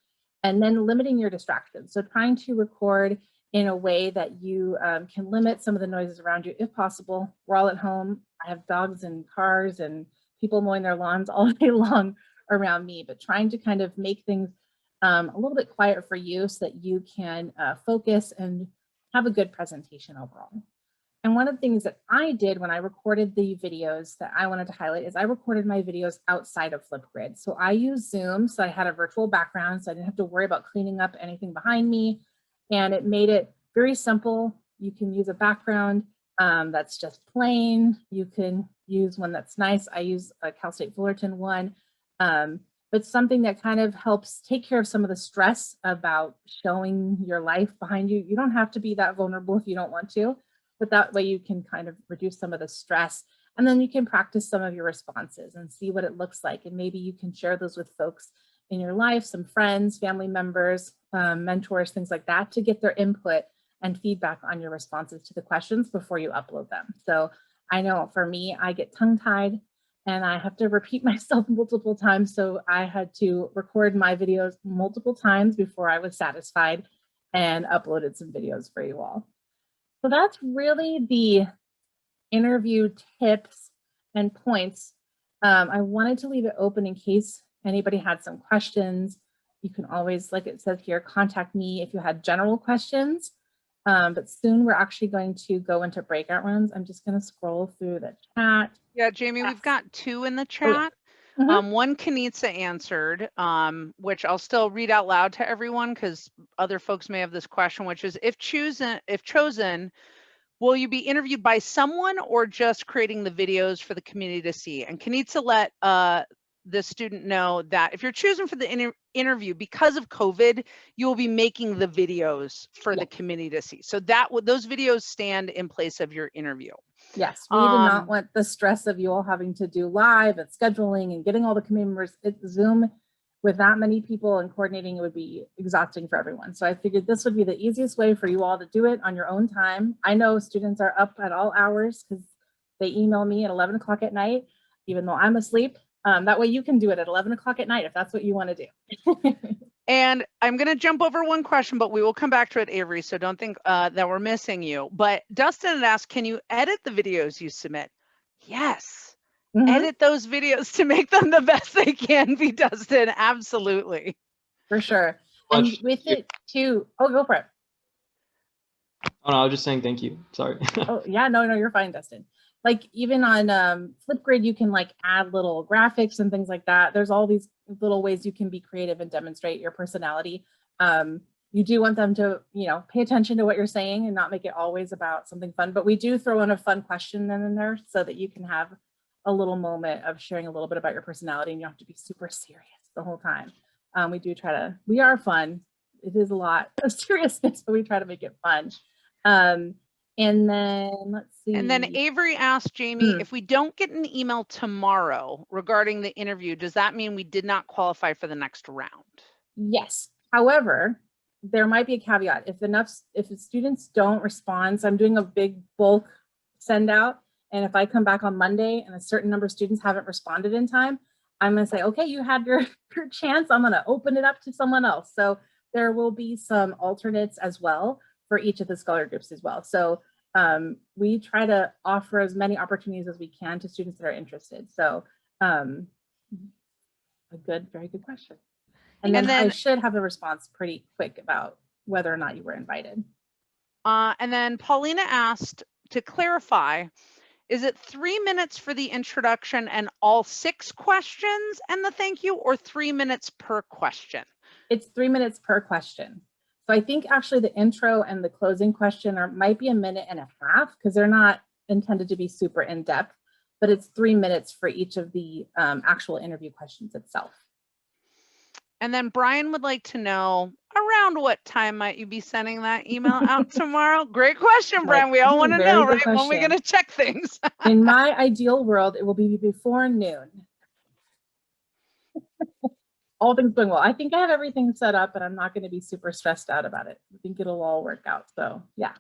And then limiting your distractions. So trying to record in a way that you can limit some of the noises around you if possible. We're all at home. I have dogs and cars and people mowing their lawns all day long around me, but trying to kind of make things a little bit quieter for you so that you can focus and have a good presentation overall. And one of the things that I did when I recorded the videos that I wanted to highlight is I recorded my videos outside of Flipgrid. So I used Zoom, so I had a virtual background, so I didn't have to worry about cleaning up anything behind me. And it made it very simple. You can use a background that's just plain. You can use one that's nice. I use a Cal State Fullerton one, but something that kind of helps take care of some of the stress about showing your life behind you. You don't have to be that vulnerable if you don't want to, but that way you can kind of reduce some of the stress. And then you can practice some of your responses and see what it looks like. And maybe you can share those with folks in your life, some friends, family members, mentors, things like that, to get their input and feedback on your responses to the questions before you upload them. So I know for me, I get tongue-tied and I have to repeat myself multiple times. So I had to record my videos multiple times before I was satisfied and uploaded some videos for you all. So that's really the interview tips and points. I wanted to leave it open in case anybody had some questions. You can always, like it says here, contact me if you had general questions. But soon we're actually going to go into breakout rooms. I'm just going to scroll through the chat. Yeah, Jamie, we've got 2 in the chat. One Kanitsa answered, which I'll still read out loud to everyone because other folks may have this question, which is if chosen, will you be interviewed by someone or just creating the videos for the community to see? And Kanitsa let the student know that if you're chosen for the interview, because of COVID, you will be making the videos for the community to see. So those videos stand in place of your interview. Yes, we did not want the stress of you all having to do live and scheduling and getting all the community members. Zoom with that many people and coordinating, it would be exhausting for everyone. So I figured this would be the easiest way for you all to do it on your own time. I know students are up at all hours because they email me at 11 o'clock at night, even though I'm asleep. That way you can do it at 11 o'clock at night if that's what you want to do. And I'm going to jump over one question, but we will come back to it, Avery. So don't think that we're missing you. But Dustin had asked, can you edit the videos you submit? Yes. Edit those videos to make them the best they can be, Dustin. Absolutely. For sure. And with it too. Oh, go for it. Oh, no, I was just saying thank you. Sorry. Oh, yeah, no, you're fine, Dustin. Like even on Flipgrid, you can like add little graphics and things like that. There's all these little ways you can be creative and demonstrate your personality. You do want them to, pay attention to what you're saying and not make it always about something fun, but we do throw in a fun question in there so that you can have a little moment of sharing a little bit about your personality and you don't have to be super serious the whole time. We are fun. It is a lot of seriousness, but we try to make it fun. And then let's see. And then Avery asked Jamie, if we don't get an email tomorrow regarding the interview, does that mean we did not qualify for the next round? Yes. However, there might be a caveat. If the students don't respond, so I'm doing a big bulk send out. And if I come back on Monday and a certain number of students haven't responded in time, I'm going to say, okay, you had your chance. I'm going to open it up to someone else. So there will be some alternates as well for each of the scholar groups as well. So we try to offer as many opportunities as we can to students that are interested. So very good question. And then I should have a response pretty quick about whether or not you were invited. And then Paulina asked to clarify, is it 3 minutes for the introduction and all 6 questions and the thank you, or 3 minutes per question? It's 3 minutes per question. So I think actually the intro and the closing question might be 1.5 minutes because they're not intended to be super in depth, but it's 3 minutes for each of the actual interview questions itself. And then Brian would like to know around what time might you be sending that email out tomorrow? Great question, Brian. We all want to know, right? When are we going to check things? In my ideal world, it will be before noon. All things going well. I think I have everything set up and I'm not going to be super stressed out about it. I think it'll all work out. So yeah.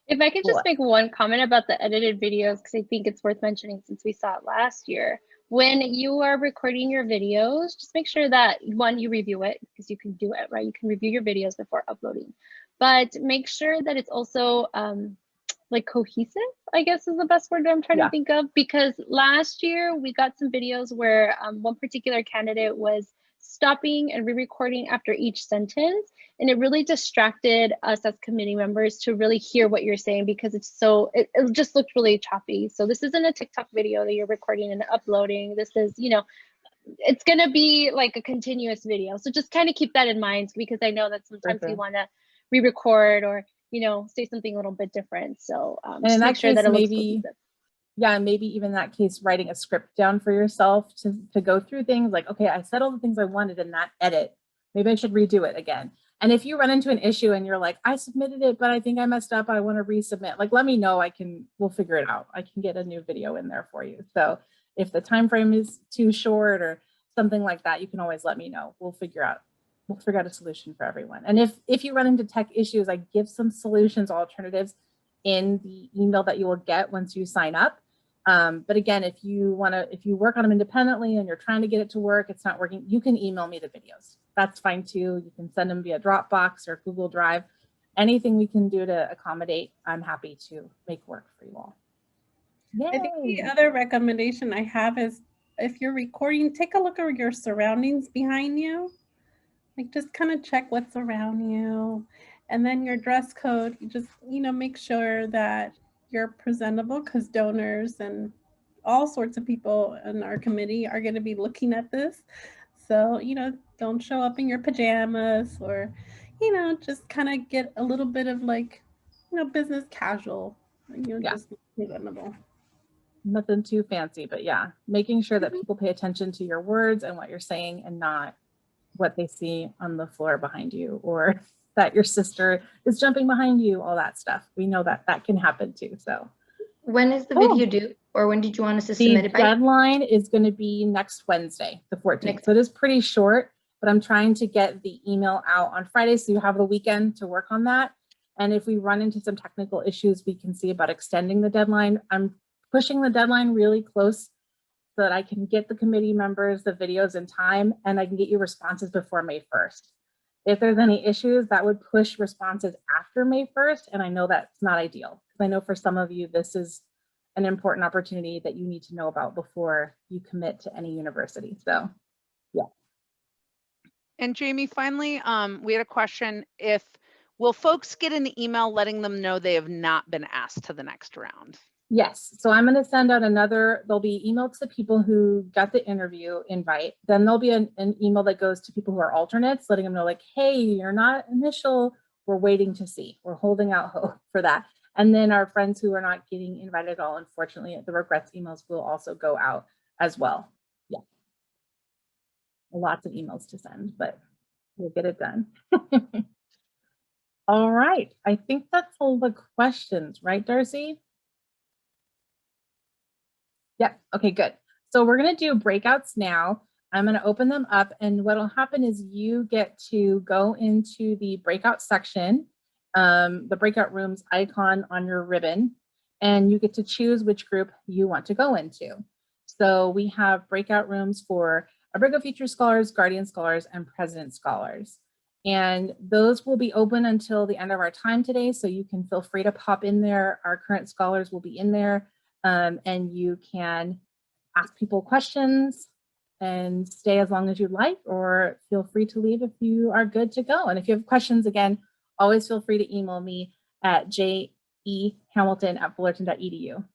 If I could just make one comment about the edited videos, because I think it's worth mentioning since we saw it last year. When you are recording your videos, just make sure that one, you review it because you can do it, right? You can review your videos before uploading, but make sure that it's also like cohesive, I guess is the best word I'm trying to think of, because last year we got some videos where one particular candidate was stopping and re-recording after each sentence, and it really distracted us as committee members to really hear what you're saying because it's so it just looked really choppy. So this isn't a TikTok video that you're recording and uploading. This is, it's gonna be like a continuous video. So just kind of keep that in mind, because I know that sometimes we want to re-record or say something a little bit different. So just make sure that it looks cohesive. Yeah, maybe even in that case, writing a script down for yourself to go through things like, okay, I said all the things I wanted in that edit. Maybe I should redo it again. And if you run into an issue and you're like, I submitted it, but I think I messed up, I want to resubmit, like, let me know. We'll figure it out. I can get a new video in there for you. So if the time frame is too short or something like that, you can always let me know. We'll figure out a solution for everyone. And if you run into tech issues, I give some solutions, alternatives in the email that you will get once you sign up. But again, if you work on them independently and you're trying to get it to work, it's not working, you can email me the videos. That's fine too. You can send them via Dropbox or Google Drive. Anything we can do to accommodate, I'm happy to make work for you all. Yay. I think the other recommendation I have is if you're recording, take a look at your surroundings behind you. Like just kind of check what's around you. And then your dress code, you just, make sure that you're presentable, because donors and all sorts of people in our committee are going to be looking at this. So, don't show up in your pajamas or, just kind of get a little bit of like, business casual, Yeah. just presentable. Nothing too fancy, but yeah, making sure that people pay attention to your words and what you're saying and not what they see on the floor behind you or that your sister is jumping behind you, all that stuff. We know that that can happen too. So when is the Cool. video due, or when did you want us to the submit it by? deadline is going to be next Wednesday, the 14th. So it is pretty short, but I'm trying to get the email out on Friday so you have the weekend to work on that. And if we run into some technical issues, we can see about extending the deadline. I'm pushing the deadline really close so that I can get the committee members the videos in time and I can get you responses before May 1st. If there's any issues, that would push responses after May 1st. And I know that's not ideal. I know for some of you, this is an important opportunity that you need to know about before you commit to any university. So, yeah. And Jamie, finally, we had a question. Will folks get an email letting them know they have not been asked to the next round? Yes, so I'm going to send out there'll be email to the people who got the interview invite. Then there'll be an email that goes to people who are alternates, letting them know like, hey, you're not initial, we're waiting to see. We're holding out hope for that. And then our friends who are not getting invited at all, unfortunately, the regrets emails will also go out as well. Yeah. Lots of emails to send, but we'll get it done. All right, I think that's all the questions, right, Darcy? Yeah, okay, good. So we're gonna do breakouts now. I'm gonna open them up and what'll happen is you get to go into the breakout section, the breakout rooms icon on your ribbon, and you get to choose which group you want to go into. So we have breakout rooms for Abrego Future Scholars, Guardian Scholars, and President Scholars. And those will be open until the end of our time today, so you can feel free to pop in there. Our current scholars will be in there. And you can ask people questions and stay as long as you'd like, or feel free to leave if you are good to go. And if you have questions, again, always feel free to email me at jehamilton@fullerton.edu.